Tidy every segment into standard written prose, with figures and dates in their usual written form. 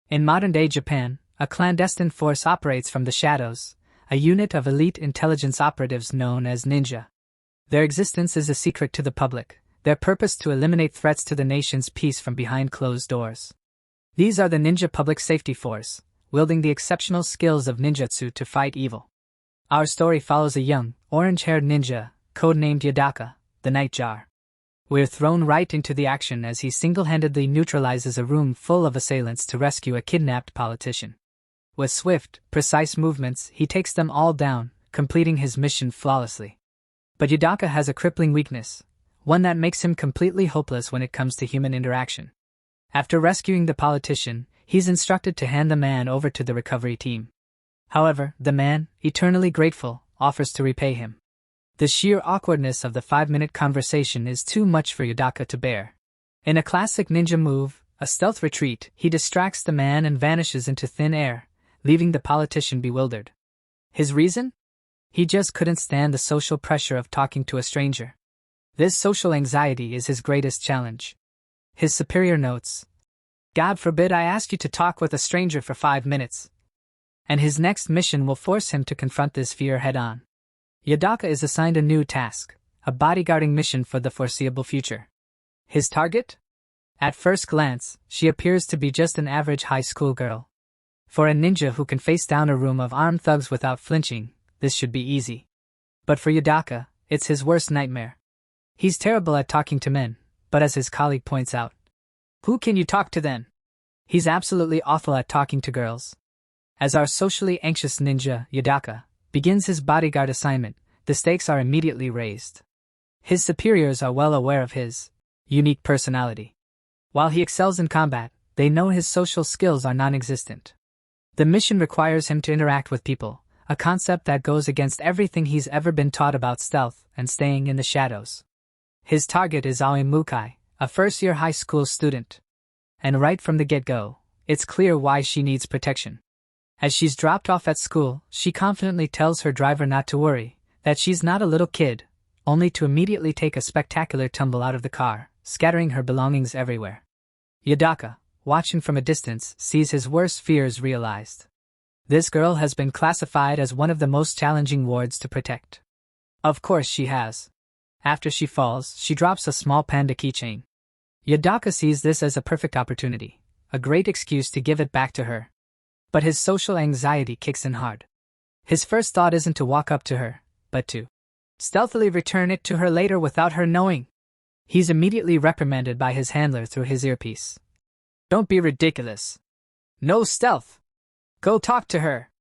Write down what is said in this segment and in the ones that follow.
In modern-day Japan, a clandestine force operates from the shadows, a unit of elite intelligence operatives known as ninja. Their existence is a secret to the public, their purpose to eliminate threats to the nation's peace from behind closed doors. These are the Ninja Public Safety Force, wielding the exceptional skills of ninjutsu to fight evil. Our story follows a young, orange-haired ninja, codenamed Yodaka, the Nightjar. We're thrown right into the action as he single-handedly neutralizes a room full of assailants to rescue a kidnapped politician. With swift, precise movements, he takes them all down, completing his mission flawlessly. But Yodaka has a crippling weakness, one that makes him completely hopeless when it comes to human interaction. After rescuing the politician, he's instructed to hand the man over to the recovery team. However, the man, eternally grateful, offers to repay him. The sheer awkwardness of the 5-minute conversation is too much for Yodaka to bear. In a classic ninja move, a stealth retreat, he distracts the man and vanishes into thin air, leaving the politician bewildered. His reason? He just couldn't stand the social pressure of talking to a stranger. This social anxiety is his greatest challenge. His superior notes, "God forbid I ask you to talk with a stranger for 5 minutes." And his next mission will force him to confront this fear head-on. Yodaka is assigned a new task, a bodyguarding mission for the foreseeable future. His target? At first glance, she appears to be just an average high school girl. For a ninja who can face down a room of armed thugs without flinching, this should be easy. But for Yodaka, it's his worst nightmare. He's terrible at talking to men, but as his colleague points out, who can you talk to then? He's absolutely awful at talking to girls. As our socially anxious ninja, Yodaka, begins his bodyguard assignment, the stakes are immediately raised. His superiors are well aware of his unique personality. While he excels in combat, they know his social skills are non-existent. The mission requires him to interact with people, a concept that goes against everything he's ever been taught about stealth and staying in the shadows. His target is Aoi Mukai, a first-year high school student. And right from the get-go, it's clear why she needs protection. As she's dropped off at school, she confidently tells her driver not to worry, that she's not a little kid, only to immediately take a spectacular tumble out of the car, scattering her belongings everywhere. Yodaka, watching from a distance, sees his worst fears realized. This girl has been classified as one of the most challenging wards to protect. Of course she has. After she falls, she drops a small panda keychain. Yodaka sees this as a perfect opportunity, a great excuse to give it back to her. But his social anxiety kicks in hard. His first thought isn't to walk up to her, but to stealthily return it to her later without her knowing. He's immediately reprimanded by his handler through his earpiece. "Don't be ridiculous. No stealth. Go talk to her."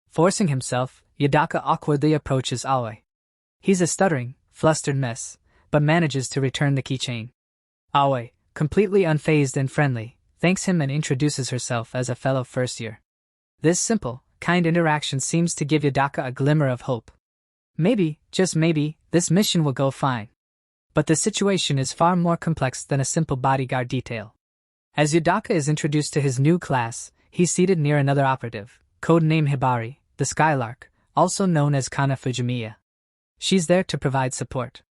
Forcing himself, Yodaka awkwardly approaches Aoi. He's a stuttering, flustered mess, but manages to return the keychain. Aoi, completely unfazed and friendly, thanks him and introduces herself as a fellow first-year. This simple, kind interaction seems to give Yodaka a glimmer of hope. Maybe, just maybe, this mission will go fine. But the situation is far more complex than a simple bodyguard detail. As Yodaka is introduced to his new class, he's seated near another operative, codename Hibari, the Skylark, also known as Kana Fujimiya. She's there to provide support.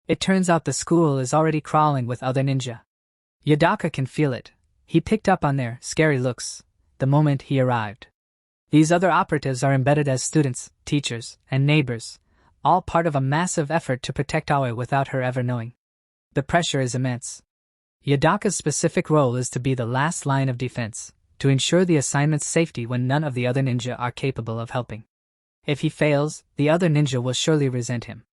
It turns out the school is already crawling with other ninja. Yodaka can feel it. He picked up on their scary looks the moment he arrived. These other operatives are embedded as students, teachers, and neighbors, all part of a massive effort to protect Aoi without her ever knowing. The pressure is immense. Yodaka's specific role is to be the last line of defense, to ensure the assignment's safety when none of the other ninja are capable of helping. If he fails, the other ninja will surely resent him.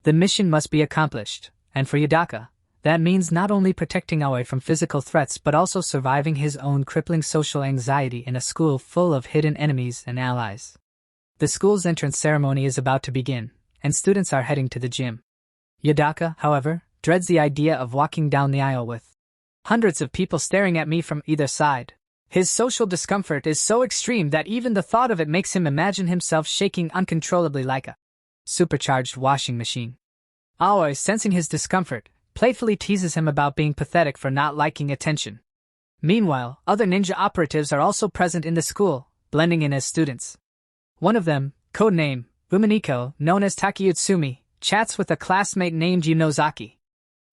The mission must be accomplished, and for Yodaka, that means not only protecting Aoi from physical threats but also surviving his own crippling social anxiety in a school full of hidden enemies and allies. The school's entrance ceremony is about to begin, and students are heading to the gym. Yodaka, however, dreads the idea of walking down the aisle with hundreds of people staring at me from either side. His social discomfort is so extreme that even the thought of it makes him imagine himself shaking uncontrollably like a supercharged washing machine. Aoi, sensing his discomfort, playfully teases him about being pathetic for not liking attention. Meanwhile, other ninja operatives are also present in the school, blending in as students. One of them, codename Umineko, known as Takeutsumi, chats with a classmate named Yunozaki.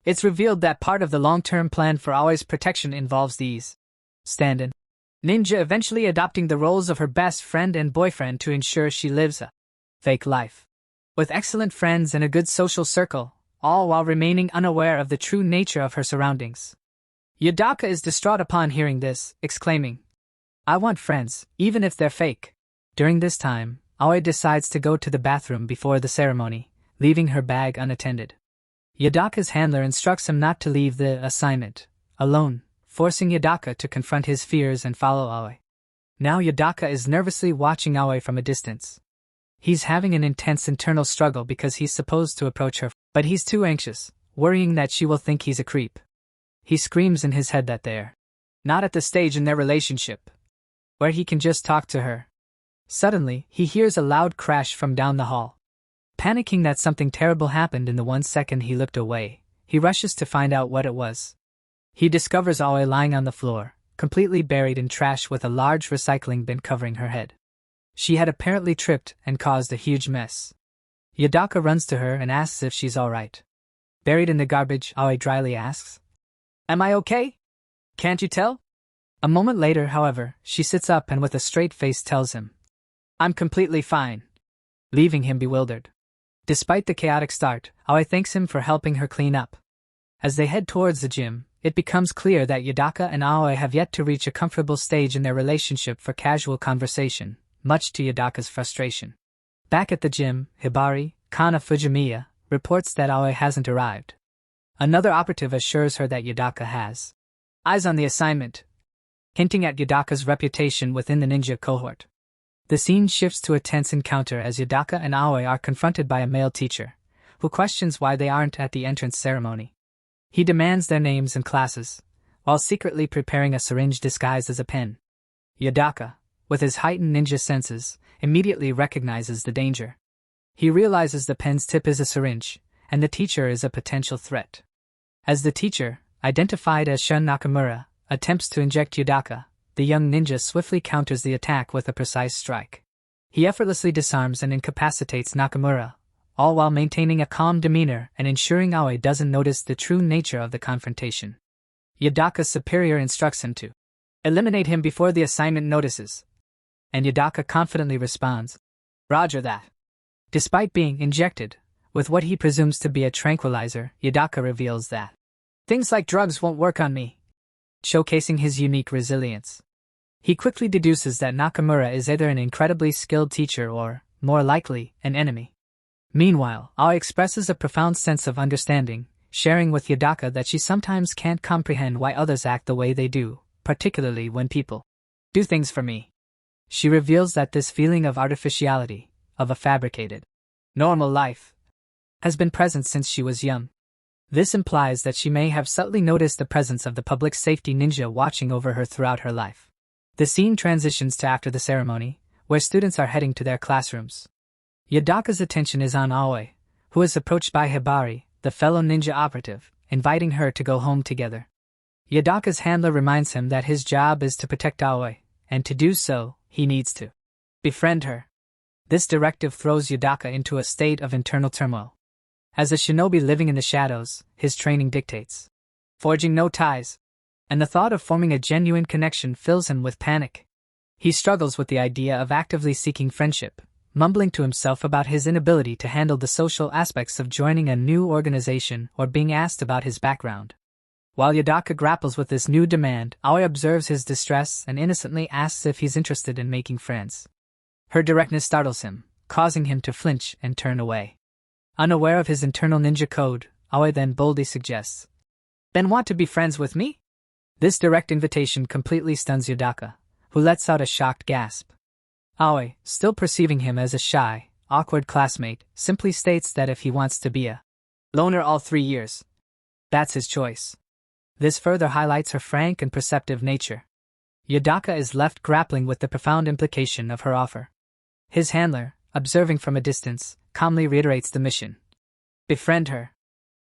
It's revealed that part of the long-term plan for Aoi's protection involves these stand-in Ninja eventually adopting the roles of her best friend and boyfriend to ensure she lives a fake life. With excellent friends and a good social circle, all while remaining unaware of the true nature of her surroundings. Yodaka is distraught upon hearing this, exclaiming, "I want friends, even if they're fake." During this time, Aoi decides to go to the bathroom before the ceremony, leaving her bag unattended. Yodaka's handler instructs him not to leave the assignment alone, forcing Yodaka to confront his fears and follow Aoi. Now Yodaka is nervously watching Aoi from a distance. He's having an intense internal struggle because he's supposed to approach her, but he's too anxious, worrying that she will think he's a creep. He screams in his head that they're not at the stage in their relationship where he can just talk to her. Suddenly, he hears a loud crash from down the hall. Panicking that something terrible happened in the 1 second he looked away, he rushes to find out what it was. He discovers Aoi lying on the floor, completely buried in trash with a large recycling bin covering her head. She had apparently tripped and caused a huge mess. Yodaka runs to her and asks if she's alright. Buried in the garbage, Aoi dryly asks, "Am I okay? Can't you tell?" A moment later, however, she sits up and with a straight face tells him, "I'm completely fine," leaving him bewildered. Despite the chaotic start, Aoi thanks him for helping her clean up. As they head towards the gym, it becomes clear that Yodaka and Aoi have yet to reach a comfortable stage in their relationship for casual conversation, much to Yodaka's frustration. Back at the gym, Hibari, Kana Fujimiya, reports that Aoi hasn't arrived. Another operative assures her that Yodaka has eyes on the assignment, hinting at Yodaka's reputation within the ninja cohort. The scene shifts to a tense encounter as Yodaka and Aoi are confronted by a male teacher, who questions why they aren't at the entrance ceremony. He demands their names and classes, while secretly preparing a syringe disguised as a pen. Yodaka, with his heightened ninja senses, immediately recognizes the danger. He realizes the pen's tip is a syringe, and the teacher is a potential threat. As the teacher, identified as Shun Nakamura, attempts to inject Yodaka, the young ninja swiftly counters the attack with a precise strike. He effortlessly disarms and incapacitates Nakamura, all while maintaining a calm demeanor and ensuring Aoi doesn't notice the true nature of the confrontation. Yodaka's superior instructs him to eliminate him before the assignment notices, and Yodaka confidently responds, "Roger that." Despite being injected with what he presumes to be a tranquilizer, Yodaka reveals that things like drugs won't work on me, showcasing his unique resilience. He quickly deduces that Nakamura is either an incredibly skilled teacher or, more likely, an enemy. Meanwhile, Aoi expresses a profound sense of understanding, sharing with Yodaka that she sometimes can't comprehend why others act the way they do, particularly when people do things for me. She reveals that this feeling of artificiality, of a fabricated, normal life, has been present since she was young. This implies that she may have subtly noticed the presence of the public safety ninja watching over her throughout her life. The scene transitions to after the ceremony, where students are heading to their classrooms. Yodaka's attention is on Aoi, who is approached by Hibari, the fellow ninja operative, inviting her to go home together. Yodaka's handler reminds him that his job is to protect Aoi, and to do so, he needs to befriend her. This directive throws Yodaka into a state of internal turmoil. As a shinobi living in the shadows, his training dictates forging no ties, and the thought of forming a genuine connection fills him with panic. He struggles with the idea of actively seeking friendship, mumbling to himself about his inability to handle the social aspects of joining a new organization or being asked about his background. While Yodaka grapples with this new demand, Aoi observes his distress and innocently asks if he's interested in making friends. Her directness startles him, causing him to flinch and turn away. Unaware of his internal ninja code, Aoi then boldly suggests, "Then want to be friends with me?" This direct invitation completely stuns Yodaka, who lets out a shocked gasp. Aoi, still perceiving him as a shy, awkward classmate, simply states that if he wants to be a loner all 3 years, that's his choice. This further highlights her frank and perceptive nature. Yodaka is left grappling with the profound implication of her offer. His handler, observing from a distance, calmly reiterates the mission. Befriend her.